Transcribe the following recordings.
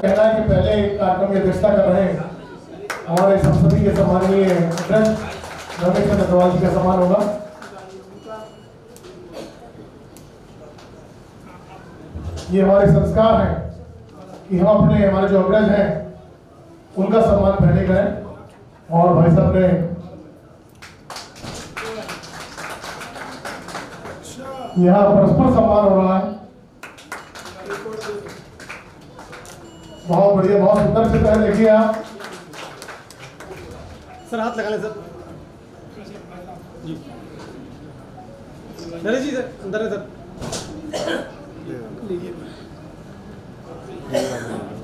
कहना है कि पहले कार्यक्रम की अध्यक्षता कर रहे हैं हमारे संसदीय के सम्माननीय अध्यक्ष रमेश चंद्र अग्रवाल जी का सम्मान होगा। ये हमारे संस्कार हैं कि हम अपने हमारे जो अग्रज हैं उनका सम्मान पहले करें और भाई साहब ने यहाँ परस्पर सम्मान हो रहा है। बहुत बढ़िया, बहुत सुंदर से पहले देखिए आप सर, हाथ लगा लें सर जी। नरेश जी सर अंदर है सर।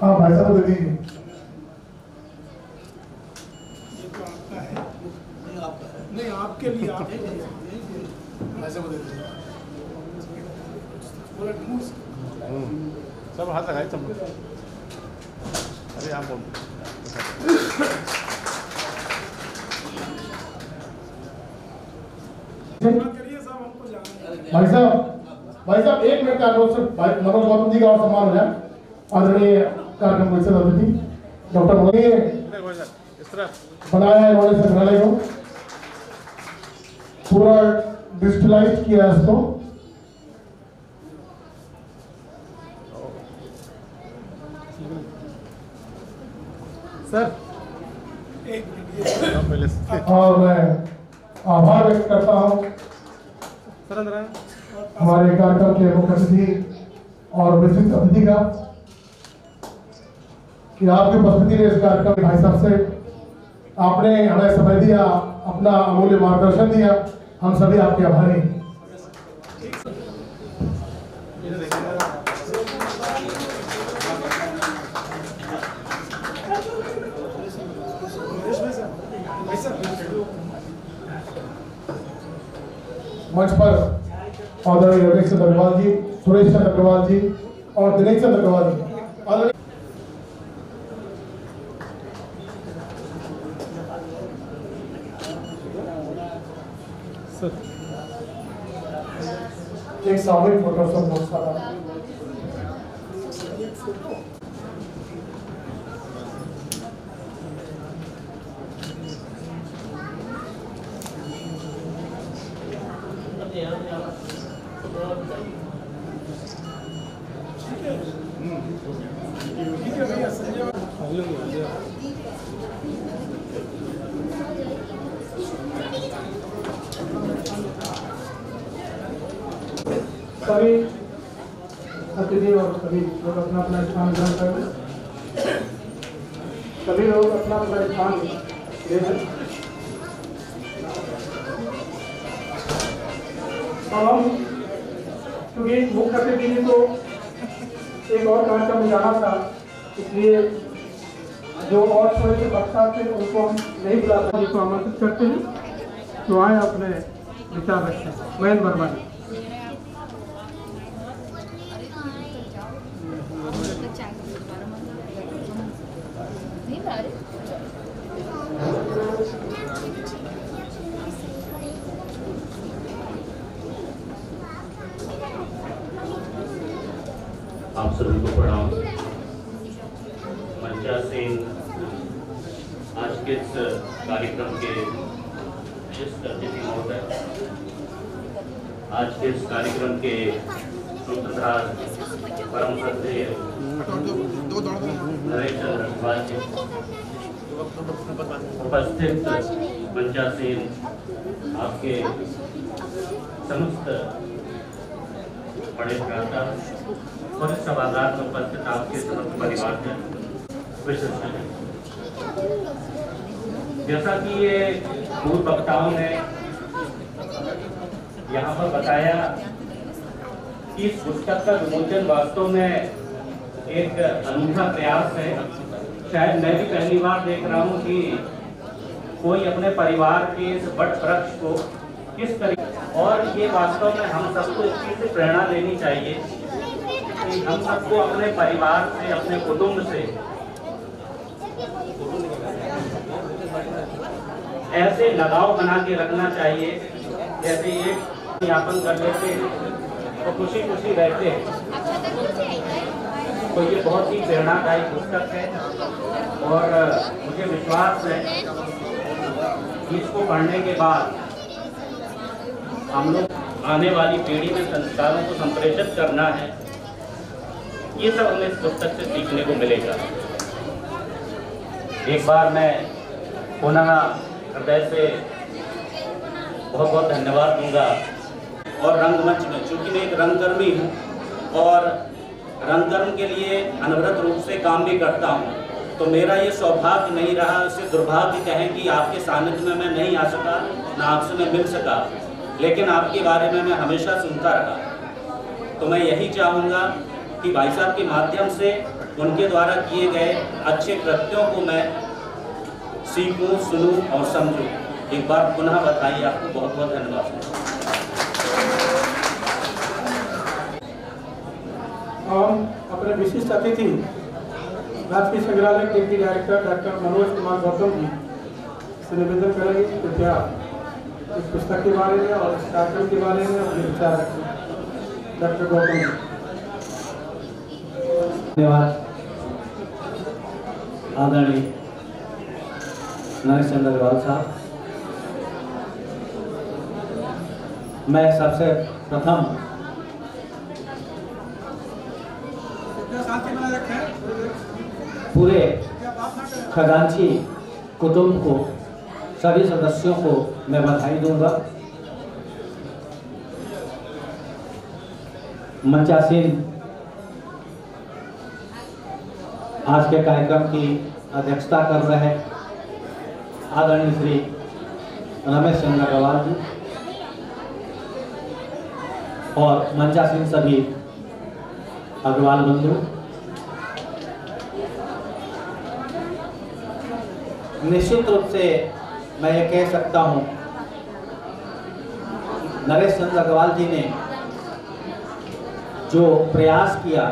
हाँ भाई साहब दे दीजिए। नहीं आपके लिए आप ऐसे दे दीजिए। सब हाथ लगाए सब। अरे आप बोल भाई साहब 1 मिनट का अनुरोध से मनोज गौतम जी का और सम्मान हो जाए। आदरणीय कार्यक्रम परिषद अतिथि डॉक्टर बनाया है इन्होंने संग्रहालय को पूरा डिजिटलाइज किया है इसको। सर और मैं आभार व्यक्त करता हूँ सर अंदर आए। हमारे कार्यक्रम के मुख्य अतिथि और विशिष्ट अतिथि का कि आपकी उपस्थिति ने इस कार्यक्रम के भाई साहब से आपने हमें समय दिया, अपना अमूल्य मार्गदर्शन दिया, हम सभी आपके आभारी हैं। मंच पर आदरणीय रमेश चंद्र अग्रवाल जी, सुरेश चंद्र अग्रवाल जी और दिनेश चंद्र अग्रवाल जी। एक सामूहिक फोटो सब बहुत सारा सभी अतिथि और सभी लोग अपना अपना स्थान ग्रहण करें। सभी लोग अपना अपना स्थान ले लें। और हम क्योंकि मुख्य अतिथि को एक और कार्यक्रम में जाना था, इसलिए जो और थोड़े से वक्ता थे उनको हम नहीं बुला पाए, जिसको आमंत्रित करते हैं तो आए अपने विचार रखें। महेंद्र वर्मा जी। आप सभी को प्रणाम। मंचासीन आज के इस कार्यक्रम के विशिष्ट अतिथि महोदय, आज के इस कार्यक्रम के सूत्रधार परम श्रद्धेय नरेश चंद्र अग्रवाल जी, उपस्थित मंचासीन आपके समस्त बड़े भ्राता और इस सभागार में उपस्थित आपके समस्त परिवार के विशिष्ट, जैसा कि ये पूर्व वक्ताओं ने यहाँ पर बताया कि इस पुस्तक का विमोचन वास्तव में एक अनूठा प्रयास है। शायद मैं भी पहली बार देख रहा हूँ कि कोई अपने परिवार के इस वट वृक्ष को किस तरीके, और ये वास्तव में हम सबको इस चीज से प्रेरणा लेनी चाहिए कि हम सबको अपने परिवार से, अपने कुटुंब से ऐसे लगाव बना के रखना चाहिए जैसे एक यापन कर लेते हैं तो खुशी खुशी रहते हैं। तो ये बहुत ही प्रेरणादायी पुस्तक है और मुझे विश्वास है कि इसको पढ़ने के बाद हम लोग आने वाली पीढ़ी में संस्कारों को संप्रेषित करना है, ये सब हमें इस पुस्तक से सीखने को मिलेगा। एक बार मैं पुनः हृदय से बहुत बहुत धन्यवाद दूंगा। और रंगमंच में, चूंकि मैं एक रंगकर्मी हूँ और रंगकर्म के लिए अनवरत रूप से काम भी करता हूँ, तो मेरा ये सौभाग्य नहीं रहा, इसे दुर्भाग्य कहें कि आपके सानिध्य में मैं नहीं आ सका, ना आपसे मैं मिल सका, लेकिन आपके बारे में मैं हमेशा सुनता रहा। तो मैं यही चाहूँगा कि भाई साहब के माध्यम से उनके द्वारा किए गए अच्छे कृत्यों को मैं सीखूं, सुनूं और समझूं। एक बार पुनः बधाई, आपको बहुत बहुत धन्यवाद। हम अपने विशिष्ट अतिथि राजकीय संग्रहालय के deputy director doctor Manoj Kumar Gautam ji से निवेदन करेंगे कि कृपया इस पुस्तक के बारे में और इस कार्यक्रम के बारे में अपने विचार रखें। डॉक्टर गौतम जी। धन्यवाद। आदरणीय नरेश चंद्र अग्रवाल साहब, मैं सबसे प्रथम पूरे खजांची कुटुंब को, सभी सदस्यों को मैं बधाई दूंगा। मंचासीन आज के कार्यक्रम की अध्यक्षता कर रहे हैं आदरणीय श्री रमेश चंद्र अग्रवाल जी और मंचासीन सभी अग्रवाल बंधु। निश्चित रूप से मैं ये कह सकता हूँ, नरेश चंद्र अग्रवाल जी ने जो प्रयास किया,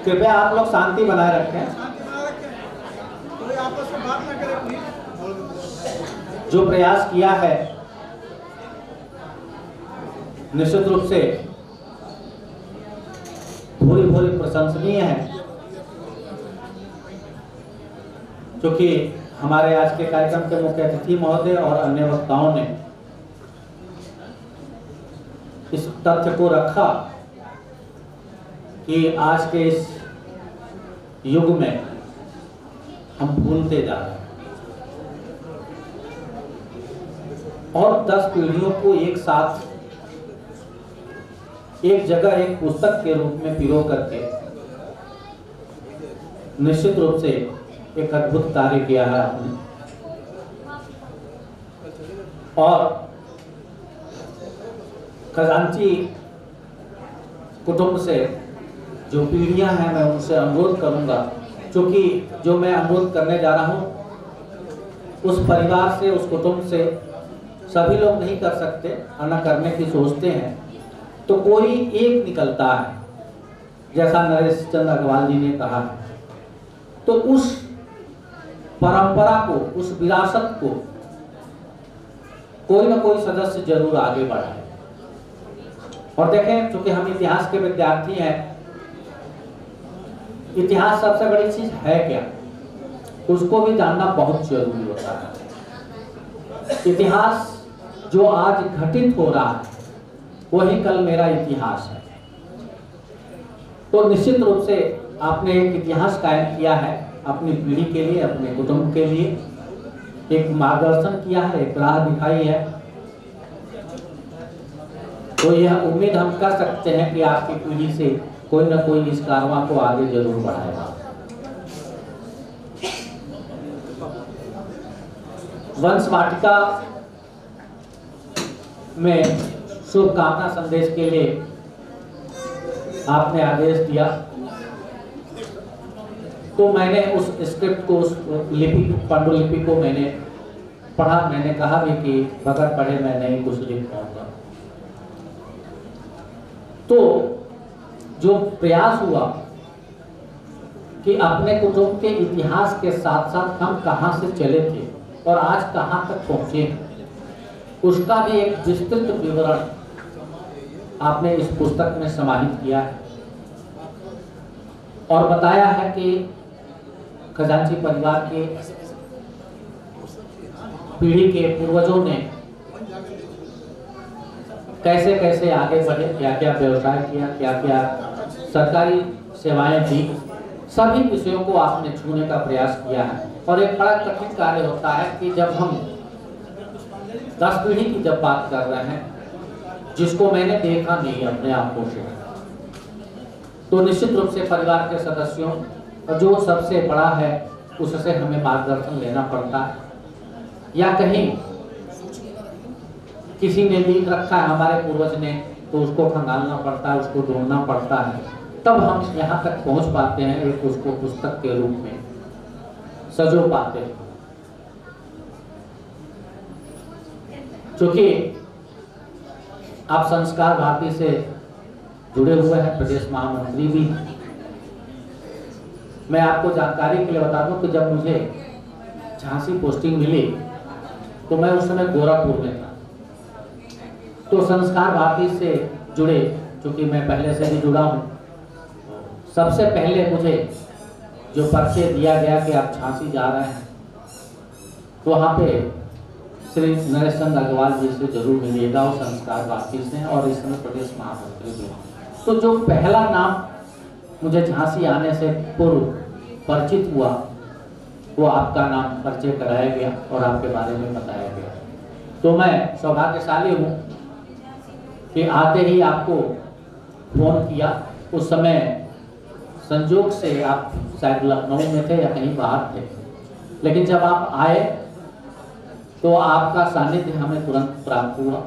कृपया आप लोग शांति बनाए रखें, जो प्रयास किया है निश्चित रूप से भूरी भूरी प्रशंसनीय है। क्योंकि हमारे आज के कार्यक्रम के मुख्य अतिथि महोदय और अन्य वक्ताओं ने इस तथ्य को रखा कि आज के इस युग में हम भूलते जा रहे हैं और 10 पीढ़ियों को एक साथ एक जगह एक पुस्तक के रूप में पिरो करके निश्चित रूप से एक अद्भुत कार्य किया है आपने। और खजांची कुटुंब से जो पीढ़ियां हैं, मैं उनसे अनुरोध करूंगा, क्योंकि जो मैं अनुरोध करने जा रहा हूं उस परिवार से, उस कुटुंब से सभी लोग नहीं कर सकते, न करने की सोचते हैं, तो कोई एक निकलता है, जैसा नरेश चंद्र अग्रवाल जी ने कहा। तो उस परंपरा को, उस विरासत को कोई ना कोई सदस्य जरूर आगे बढ़ाए। और देखें, क्योंकि हम इतिहास के विद्यार्थी हैं, इतिहास सबसे बड़ी चीज है क्या, उसको भी जानना बहुत जरूरी होता है। इतिहास जो आज घटित हो रहा है वही कल मेरा इतिहास है। तो निश्चित रूप से आपने एक इतिहास कायम किया है अपनी पीढ़ी के लिए, अपने कुटुंब के लिए, एक मार्गदर्शन किया है, एक राह दिखाई है। तो यह उम्मीद हम कर सकते हैं कि आपकी पीढ़ी से कोई ना कोई इस कारवां को आगे जरूर बढ़ाएगा। वंश वाटिका में शुभकामना संदेश के लिए आपने आदेश दिया, तो मैंने उस स्क्रिप्ट को, उस लिपि, पांडुलिपि को मैंने पढ़ा। मैंने कहा भी कि बगैर पढ़े मैं नहीं कुछ लिख पाऊंगा। तो जो प्रयास हुआ कि अपने कुटुंब के इतिहास के साथ साथ हम कहां से चले थे और आज कहां तक पहुंचे, उसका भी एक विस्तृत विवरण आपने इस पुस्तक में समाहित किया है और बताया है कि खजांची परिवार के पीढ़ी के पूर्वजों ने कैसे कैसे आगे बढ़े, क्या क्या व्यवसाय किया, क्या क्या सरकारी सेवाएं दी, सभी विषयों को आपने छूने का प्रयास किया है। और एक बड़ा कठिन कार्य होता है कि जब हम 10 पीढ़ी की जब बात कर रहे हैं, जिसको मैंने देखा नहीं अपने आंखों से, तो निश्चित रूप से परिवार के सदस्यों और जो सबसे बड़ा है उससे हमें मार्गदर्शन लेना पड़ता है, या कहीं किसी ने लिख रखा है हमारे पूर्वज ने तो उसको खंगालना पड़ता है, उसको ढूंढना पड़ता है, तब हम यहाँ तक पहुँच पाते हैं, एक उसको पुस्तक के रूप में सजो पाते हैं। चूंकि आप संस्कार भारती से जुड़े हुए हैं, प्रदेश महामंत्री भी। मैं आपको जानकारी के लिए बता दूं कि जब मुझे झांसी पोस्टिंग मिली तो मैं उस समय गोरखपुर में था। तो संस्कार भारती से जुड़े, चूंकि मैं पहले से भी जुड़ा हूं, सबसे पहले मुझे जो परिचय दिया गया कि आप झांसी जा रहे हैं तो वहाँ पे श्री नरेश चंद्र अग्रवाल जी से जरूर मिलिएगा, वो संस्कार भारती से और इस समय प्रदेश महामंत्री भी। तो जो पहला नाम मुझे झांसी आने से पूर्व परिचित हुआ वो आपका नाम परिचय कराया गया और आपके बारे में बताया गया। तो मैं सौभाग्यशाली हूँ कि आते ही आपको फोन किया। उस समय संजोग से आप शायद लखनऊ में थे या कहीं बाहर थे, लेकिन जब आप आए तो आपका सानिध्य हमें तुरंत प्राप्त हुआ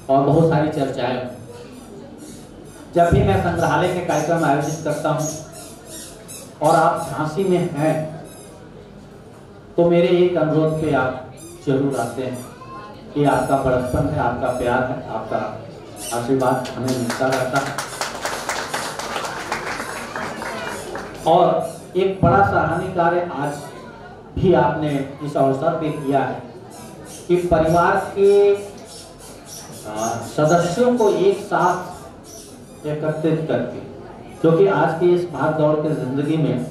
और बहुत सारी चर्चाएं हुई। जब भी मैं संग्रहालय के कार्यक्रम आयोजित करता हूं और आप झांसी में हैं तो मेरे एक अनुरोध पे आप जरूर आते हैं कि आपका बड़प्पन है, आपका प्यार है, आपका आशीर्वाद हमें मिलता रहता है। और एक बड़ा सराहनीय कार्य आज भी आपने इस अवसर पे किया है कि परिवार के सदस्यों को एक साथ एकत्रित करके, क्योंकि आज की इस भाग दौड़ के जिंदगी में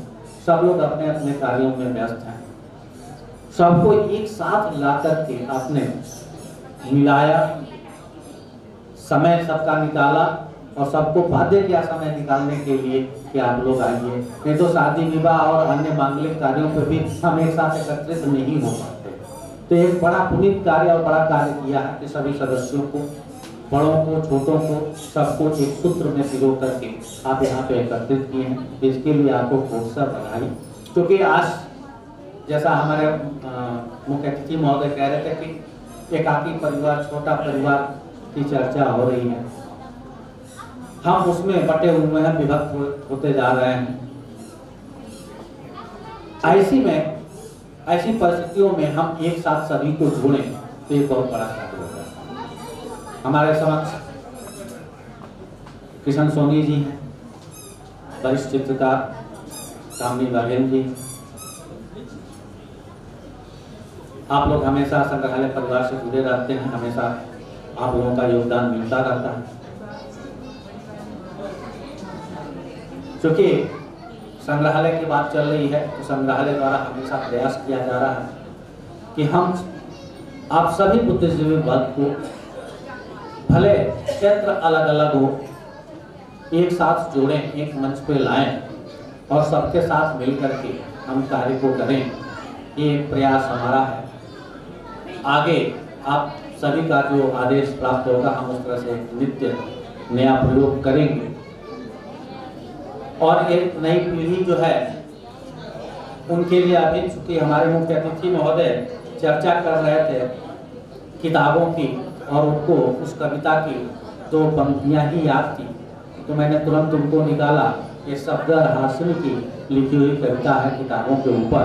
सब लोग अपने अपने कार्यों में व्यस्त हैं, सबको एक साथ ला करके आपने मिलाया, समय सबका निकाला और सबको बाध्य किया समय निकालने के लिए कि आप लोग आइए। नहीं तो शादी विवाह और अन्य मांगलिक कार्यों पर भी हम एक साथ एकत्रित नहीं हो पाते। तो एक बड़ा पुनीत कार्य और बड़ा कार्य किया है कि सभी सदस्यों को, बड़ों को, छोटों को, सबको एक सूत्र में पिरो करके आप यहाँ पे एकत्रित किए हैं। इसके लिए आपको बहुत सा बधाई। क्योंकि आज जैसा हमारे मुख्य अतिथि महोदय कह रहे थे कि एकाकी परिवार, छोटा परिवार की चर्चा हो रही है, हम उसमें बटे हुए हैं, विभक्त होते जा रहे हैं। ऐसी परिस्थितियों में हम एक साथ सभी को जोड़ें तो ये बहुत बड़ा कार्य होगा। हमारे समक्ष किशन सोनी जी हैं, वरिष्ठ चित्रकार कामनी बघेल जी। आप लोग हमेशा संग्रहालय परिवार से जुड़े रहते हैं, हमेशा आप लोगों का योगदान मिलता रहता है। क्योंकि संग्रहालय की बात चल रही है तो संग्रहालय द्वारा हमेशा प्रयास किया जा रहा है कि हम आप सभी बुद्धिजीवी वर्ग को, भले क्षेत्र अलग अलग हो, एक साथ जोड़ें, एक मंच पे लाएं और सबके साथ मिलकर के हम कार्य को करें। ये एक प्रयास हमारा है। आगे आप सभी का जो आदेश प्राप्त होगा हम उस तरह से नित्य नया प्रयोग करेंगे। और एक नई पीढ़ी जो है उनके लिए अभी चूंकि हमारे मुख्य अतिथि महोदय चर्चा कर रहे थे किताबों की और उनको उस कविता की 2 पंक्तियां ही याद थी, तो मैंने तुरंत उनको निकाला। ये सफदर हाशमी की लिखी हुई कविता है किताबों के ऊपर,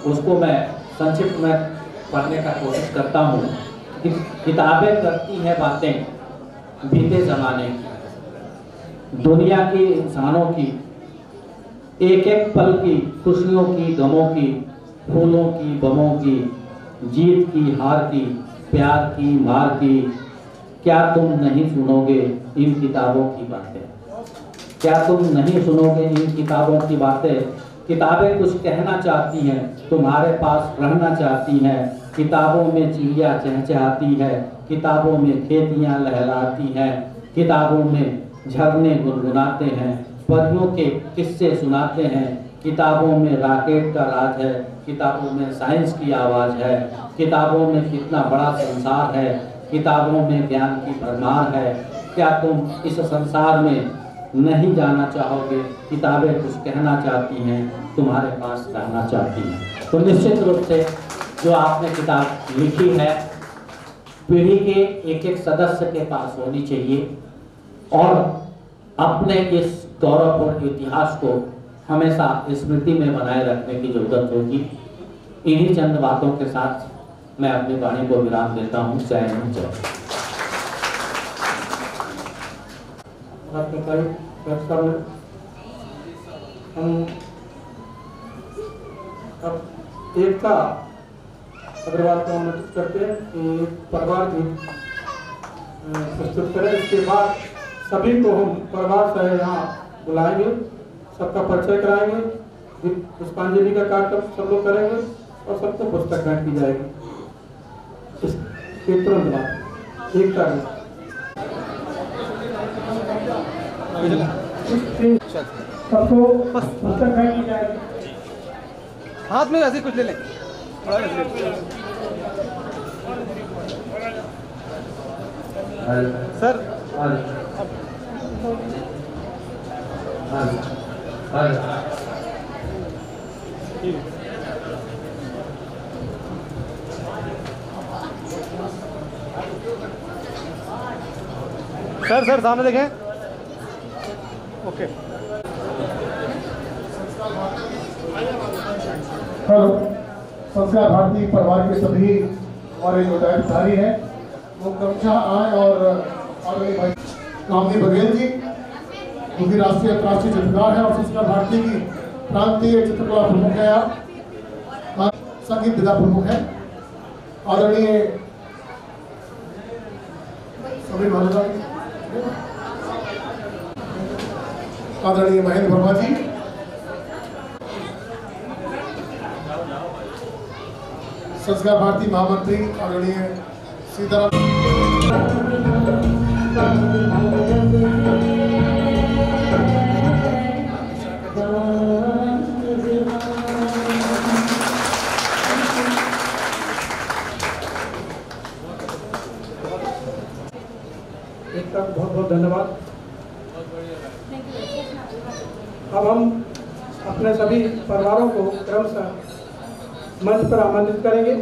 उसको मैं संक्षिप्त में पढ़ने का कोशिश करता हूँ। किताबें करती हैं बातें बीते जमाने की, दुनिया के इंसानों की, एक एक पल की, खुशियों की, गमों की, फूलों की, बमों की, जीत की, हार की, प्यार की, मार की, क्या तुम नहीं सुनोगे इन किताबों की बातें? क्या तुम नहीं सुनोगे इन किताबों की बातें? किताबें कुछ कहना चाहती हैं, तुम्हारे पास रहना चाहती हैं। किताबों में चिड़िया चहचहाती है, किताबों में खेतियाँ लहलाती हैं, किताबों में झरने गुनगुनाते हैं, परियों के किस्से सुनाते हैं। किताबों में रॉकेट का राज है, किताबों में साइंस की आवाज़ है, किताबों में कितना बड़ा संसार है, किताबों में ज्ञान की भरमार है। क्या तुम इस संसार में नहीं जाना चाहोगे? किताबें कुछ कहना चाहती हैं, तुम्हारे पास रहना चाहती हैं। तो निश्चित रूप से जो आपने किताब लिखी है, पीढ़ी के एक एक सदस्य के पास होनी चाहिए और अपने इस गौरवपूर्ण इतिहास को हमेशा स्मृति में बनाए रखने की जरूरत होगी। इन्हीं चंद बातों के साथ मैं अपनी वाणी को विराम देता हूँ। जय हिंद, जय। हम अब एकता अग्रवाल को आमंत्रित करते हैं कि परिवार की प्रस्तुत करें। इसके बाद सभी को हम परिवार से यहाँ बुलाएंगे, सबका परिचय कराएंगे, पुष्पांजलि का कार्यक्रम सब लोग करेंगे और सबको पुस्तक भेंट की जाएगी। इसके तुरंत बाद एकता में सबको पुस्तक भेंट की जाएगी। हाथ में ऐसे कुछ ले लें, थोड़ा ले लें। सर सर सामने देखें। ओके। हेलो, संस्कार भारती परिवार के सभी और एक उदाहरण हैं, वो क्रमशः आए और भाई कामदेव बघेल जी जो कि राष्ट्रीय अंतर्राष्ट्रीय चित्रकार है और संस्कार भारती की प्रांतीय चित्रकला प्रमुख है, आप संगीत विधा प्रमुख है। आदरणीय सभी महाराज, आदरणीय महेंद्र वर्मा जी, संस्कार भारती महामंत्री आदरणीय सीताराम, एकता को बहुत बहुत धन्यवाद। अब हम अपने सभी परिवारों को क्रमशः मंच पर आमंत्रित करेंगे।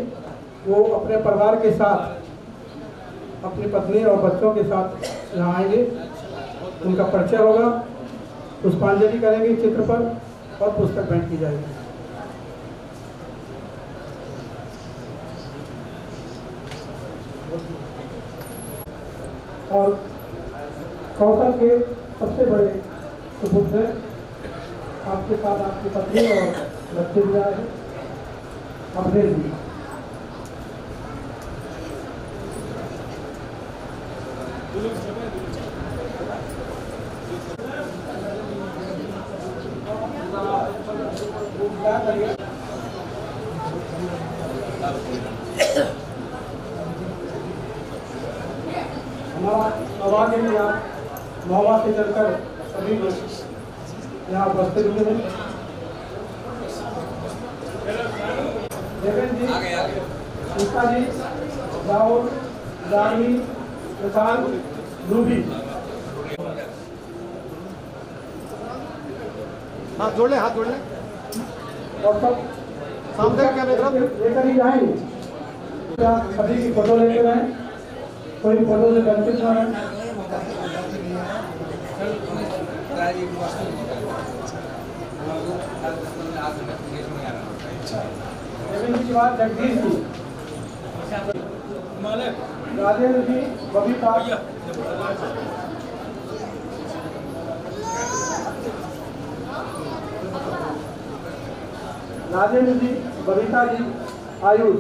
वो अपने परिवार के साथ, अपनी पत्नी और बच्चों के साथ यहाँ आएंगे, उनका परिचय होगा, पुष्पांजलि करेंगे चित्र पर और पुस्तक भेंट की जाएगी। और कौशल के सबसे बड़े सुपुत्र हैं, आपके साथ आपकी पत्नी और बच्चे भी आए हैं। अपने जी हमारा सौभाग्य में आप महुआ से चलकर सभी लोग यहाँ उपस्थित हुए हैं। देवेंद्र जी, उषा जी, राहुल, रानी, प्रशांत, रूबी, हाथ जोड़ लें, हाथ जोड़ लें और सब सामने क्या लेकर ही जाएंगे। सभी की फोटो लेके जाएं, कोई फोटो से वंचित ना रहे। देवेंद्र के बाद जगदीश जी, राजेंद्र जी, बबीता, राजेंद्र जी, बबीता जी, आयुष,